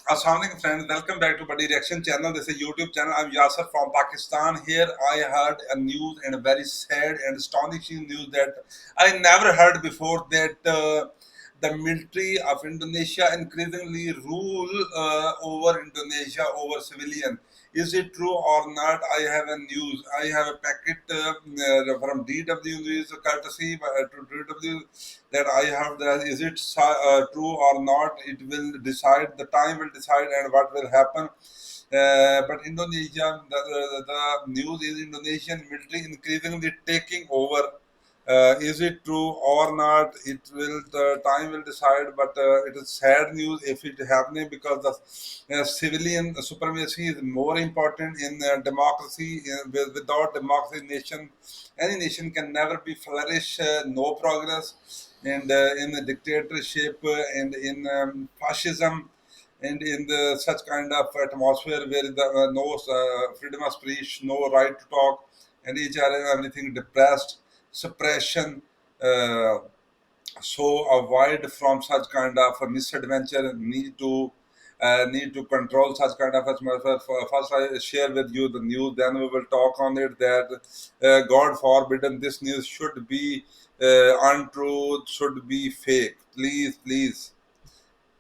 Assalamualaikum friends, welcome back to Buddy Reaction channel. This is YouTube channel. I'm Yasser from Pakistan. Here I heard a news and a very sad and astonishing news that I never heard before, that the military of Indonesia increasingly rule over Indonesia, over civilian. Is it true or not? I have a news. I have a packet from DW News courtesy to DW that I have. That is it true or not? It will decide. The time will decide, and what will happen. But Indonesia, the news is Indonesian military increasingly taking over. Is it true or not? It will. The time will decide. But it is sad news if it happening, because the civilian supremacy is more important in democracy. Without democracy, any nation can never be flourish. No progress, and in the dictatorship and in fascism and in the such kind of atmosphere where the no freedom of speech, no right to talk, and each other everything depressed, suppression. Uh, so avoid from such kind of a misadventure. Need to control such kind of atmosphere. First, I share with you the news, then we will talk on it. That God forbidden this news should be untrue, should be fake. Please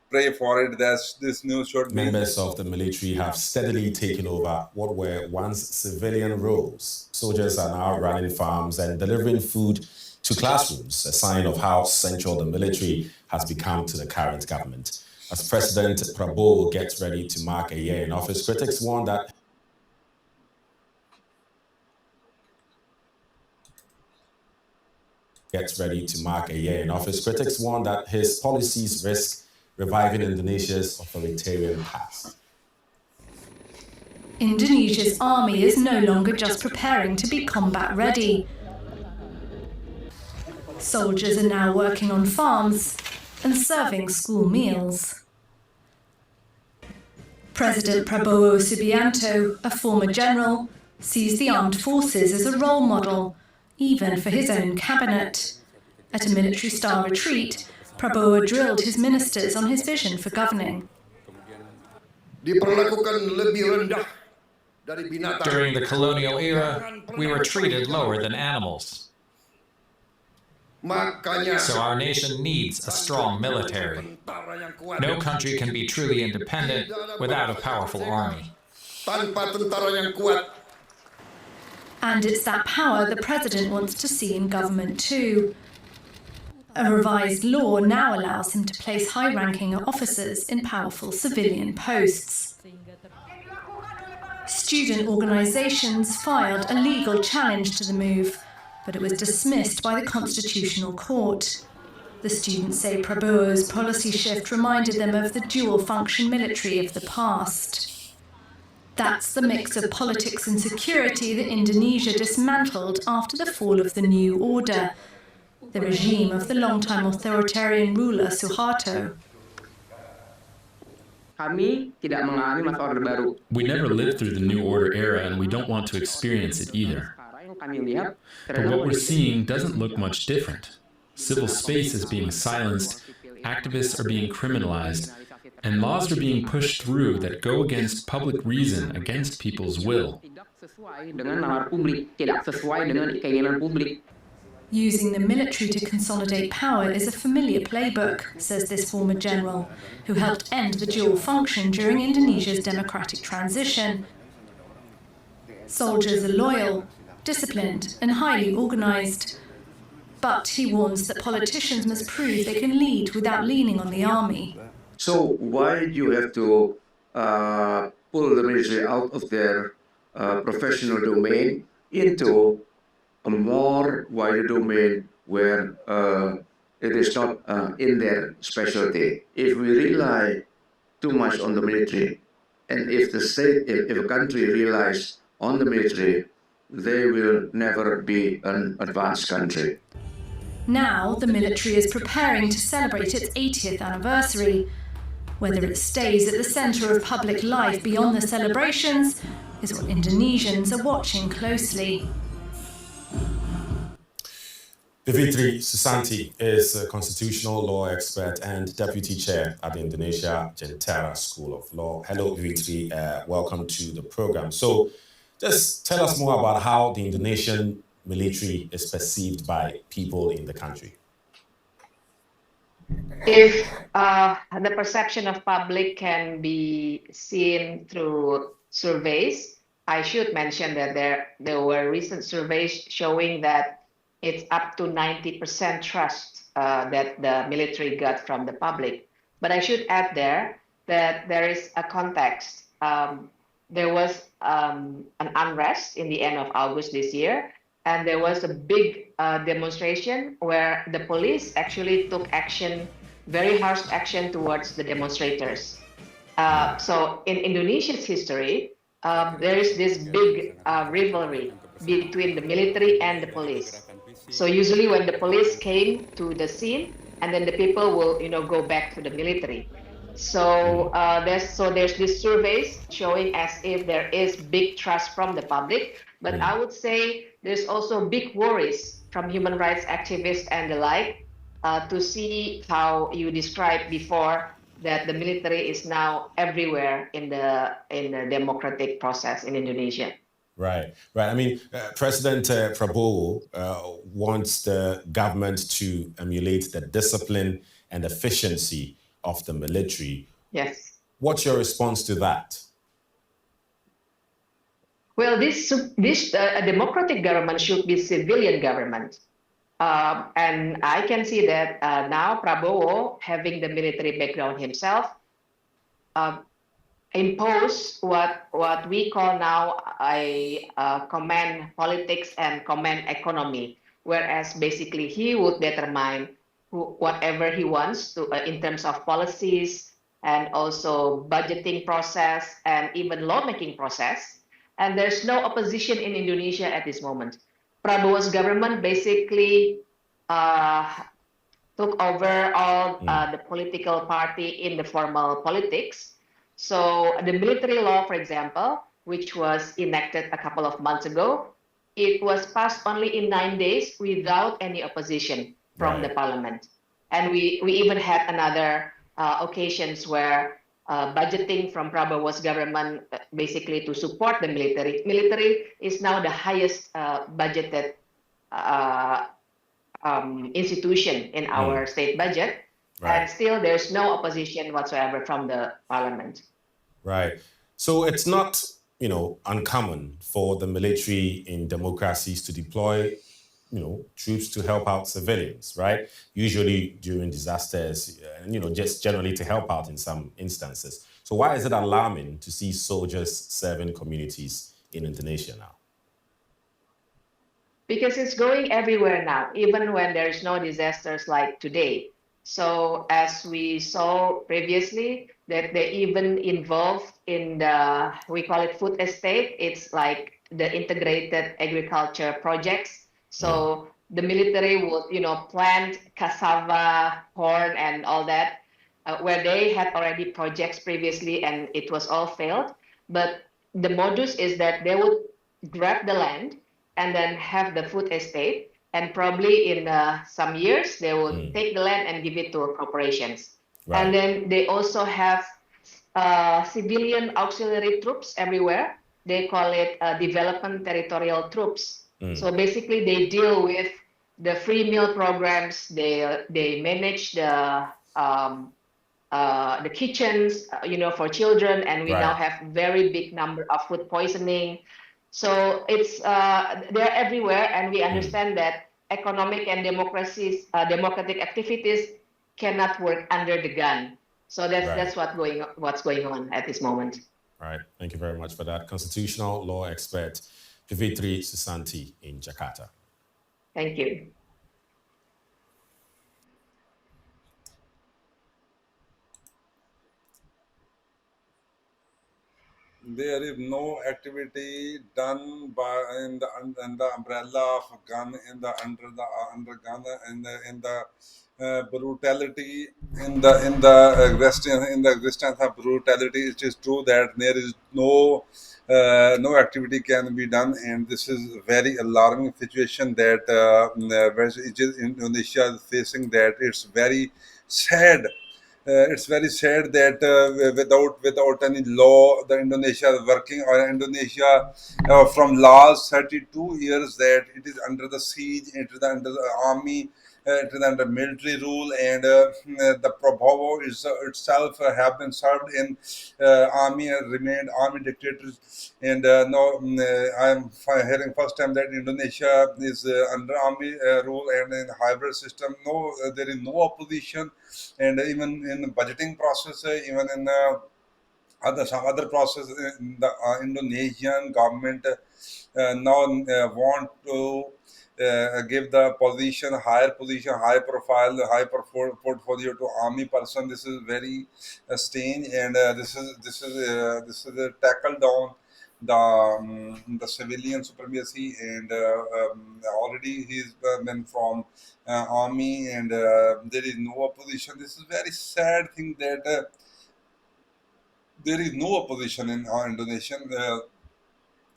pray for it that this news should be. Members of the military have steadily taken over what were once civilian roles. Soldiers are now running farms and delivering food to classrooms, a sign of how central the military has become to the current government. As President Prabowo gets ready to mark a year in office, critics warn that his policies risk reviving Indonesia's authoritarian past. Indonesia's army is no longer just preparing to be combat ready. Soldiers are now working on farms and serving school meals. President Prabowo Subianto, a former general, sees the armed forces as a role model, even for his own cabinet. At a military-style retreat, Prabowo drilled his ministers on his vision for governing. During the colonial era, we were treated lower than animals. So our nation needs a strong military. No country can be truly independent without a powerful army. And it's that power the president wants to see in government too. A revised law now allows him to place high-ranking officers in powerful civilian posts. Student organizations filed a legal challenge to the move, but it was dismissed by the Constitutional Court. The students say Prabowo's policy shift reminded them of the dual-function military of the past. That's the mix of politics and security that Indonesia dismantled after the fall of the new order, the regime of the long-time authoritarian ruler Suharto. We never lived through the New Order era, and we don't want to experience it either. But what we're seeing doesn't look much different. Civil space is being silenced, activists are being criminalized, and laws are being pushed through that go against public reason, against people's will. Using the military to consolidate power is a familiar playbook, says this former general, who helped end the dual function during Indonesia's democratic transition. Soldiers are loyal, disciplined, and highly organized. But he warns that politicians must prove they can lead without leaning on the army. So why do you have to pull the military out of their professional domain into a more wider domain where it is not in their specialty? If we rely too much on the military, and if the state, if a country relies on the military, they will never be an advanced country. Now the military is preparing to celebrate its 80th anniversary. Whether it stays at the center of public life beyond the celebrations is what Indonesians are watching closely. Bivitri Susanti is a constitutional law expert and deputy chair at the Indonesia Jentera School of Law. Hello, Bivitri. Welcome to the program. So, just tell us more about how the Indonesian military is perceived by people in the country. If the perception of public can be seen through surveys, I should mention that there were recent surveys showing that it's up to 90% trust that the military got from the public. But I should add there that there is a context. There was an unrest in the end of August this year, and there was a big demonstration where the police actually took action, very harsh action towards the demonstrators. So in Indonesia's history, there is this big rivalry between the military and the police. So usually when the police came to the scene, and then the people will, go back to the military. So there's these surveys showing as if there is big trust from the public, but I would say there's also big worries from human rights activists and the like to see how you described before that the military is now everywhere in the democratic process in Indonesia. Right, right. I mean, President Prabowo wants the government to emulate the discipline and efficiency of the military. Yes. What's your response to that? Well, this democratic government should be civilian government. And I can see that now Prabowo, having the military background himself, impose what we call now a command politics and command economy, whereas basically he would determine whatever he wants to in terms of policies and also budgeting process and even lawmaking process. And there's no opposition in Indonesia at this moment. Prabowo's government basically took over all the political party in the formal politics. So the military law, for example, which was enacted a couple of months ago, it was passed only in 9 days without any opposition from the parliament. And we even had another occasions where budgeting from Prabowo's government basically to support the military. Military is now the highest budgeted institution in our state budget. And still there's no opposition whatsoever from the parliament. Right. So it's not, uncommon for the military in democracies to deploy, troops to help out civilians, right? Usually during disasters, and, just generally to help out in some instances. So why is it alarming to see soldiers serving communities in Indonesia now? Because it's going everywhere now, even when there's no disasters like today. So as we saw previously, that they even involved in we call it food estate. It's like the integrated agriculture projects. So the military would, plant cassava, corn, and all that, where they had already projects previously and it was all failed. But the modus is that they would grab the land and then have the food estate. And probably in some years, they will take the land and give it to corporations. Right. And then they also have civilian auxiliary troops everywhere. They call it development territorial troops. So basically, they deal with the free meal programs. They manage the kitchens, for children. And we now have very big number of food poisoning. So it's they're everywhere, and we understand that economic and democratic activities cannot work under the gun. So that's what's going on at this moment. All right, thank you very much for that. Constitutional law expert Bivitri Susanti in Jakarta. Thank you. There is no activity done by in the umbrella of gun in the under gun in the brutality in the existence of brutality. It is true that there is no activity can be done, and this is a very alarming situation that which is Indonesia is facing. That it's very sad. It's very sad that without any law, the Indonesia is working, or Indonesia from last 32 years that it is under the siege, it is under the army, it is under military rule, and the Prabowo is itself have been served in army and remained army dictators. And now I am hearing first time that Indonesia is under army rule and in hybrid system. No, there is no opposition, and even in the budgeting process, even in some other process, in the Indonesian government now want to give the position, high profile, portfolio to army person. This is very strange, and this is tackled down the civilian supremacy, and already he's been from army, and there is no opposition. This is very sad thing that there is no opposition in Indonesian.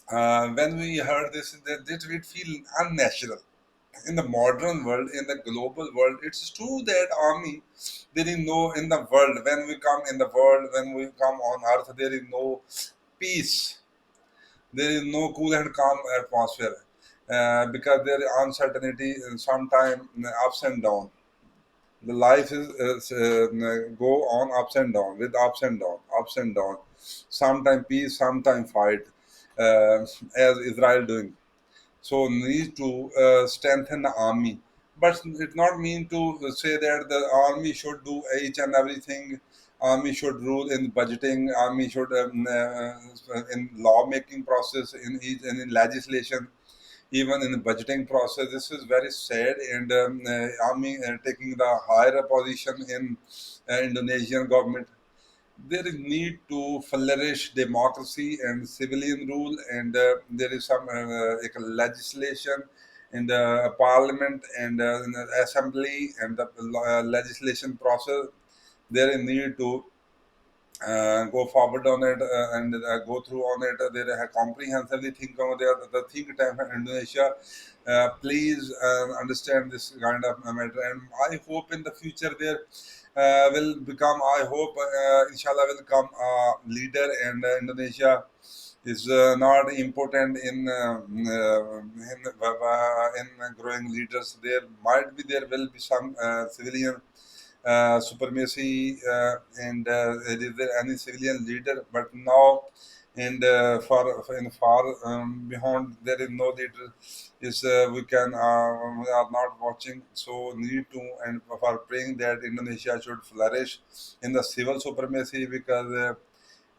When we heard this, that it feel unnatural. In the modern world, in the global world, it's true that army, there is no in the world. When we come in the world, when we come on earth, there is no peace. There is no cool and calm atmosphere because there is uncertainty and sometimes ups and down. The life is go on ups and down, with ups and down, ups and down. Sometime peace, sometime fight, uh, as Israel doing. So need to strengthen the army, but it not mean to say that the army should do each and everything. Army should rule in budgeting. Army should in lawmaking process, in each and in legislation, even in the budgeting process. This is very sad, and army taking the higher position in Indonesian government. There is need to flourish democracy and civilian rule, and there is some like a legislation in the parliament and in the assembly and the legislation process. There is need to go forward on it and go through on it. They have comprehensively think over there. The think tank in Indonesia. Please understand this kind of matter, and I hope in the future there will become. I hope inshallah will come a leader, and Indonesia is not important in growing leaders. There will be some civilian supremacy, and is there any civilian leader? But now, and far beyond, there is no leader. Is we are not watching. So need to, and for praying that Indonesia should flourish in the civil supremacy, because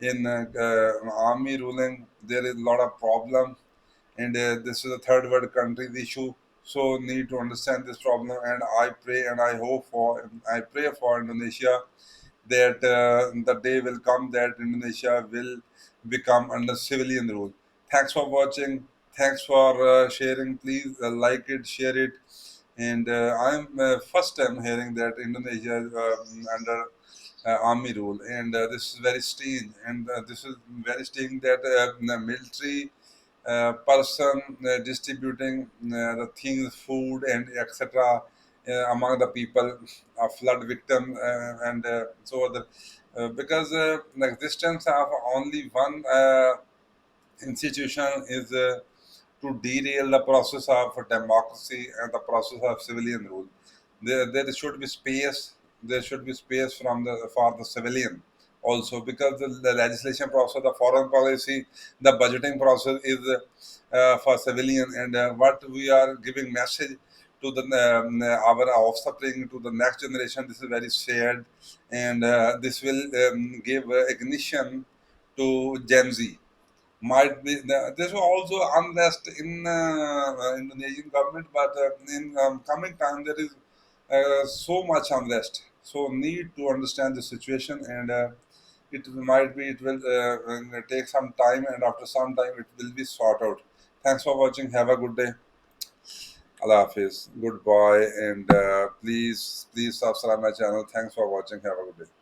in army ruling there is a lot of problem, and this is a third world country issue. So need to understand this problem, and I pray and I pray for Indonesia that the day will come that Indonesia will become under civilian rule. Thanks for watching. Thanks for sharing. Please like it, share it. And I'm first time hearing that Indonesia is under army rule, and this is very strange. And this is very strange that the military person distributing the things, food and etc. Among the people, a flood victim, and so the because the existence of only one institution is to derail the process of democracy and the process of civilian rule. There should be space. There should be space from the for the civilian also, because the legislation process, the foreign policy, the budgeting process is for civilian, and what we are giving message to the our offspring, to the next generation. This is very shared, and this will give ignition to Gen Z. Might be there's also unrest in Indonesian government, but in coming time there is so much unrest. So need to understand the situation, and it will take some time, and after some time it will be sorted out. Thanks for watching. Have a good day. Allah Hafiz. Goodbye, and please subscribe my channel. Thanks for watching. Have a good day.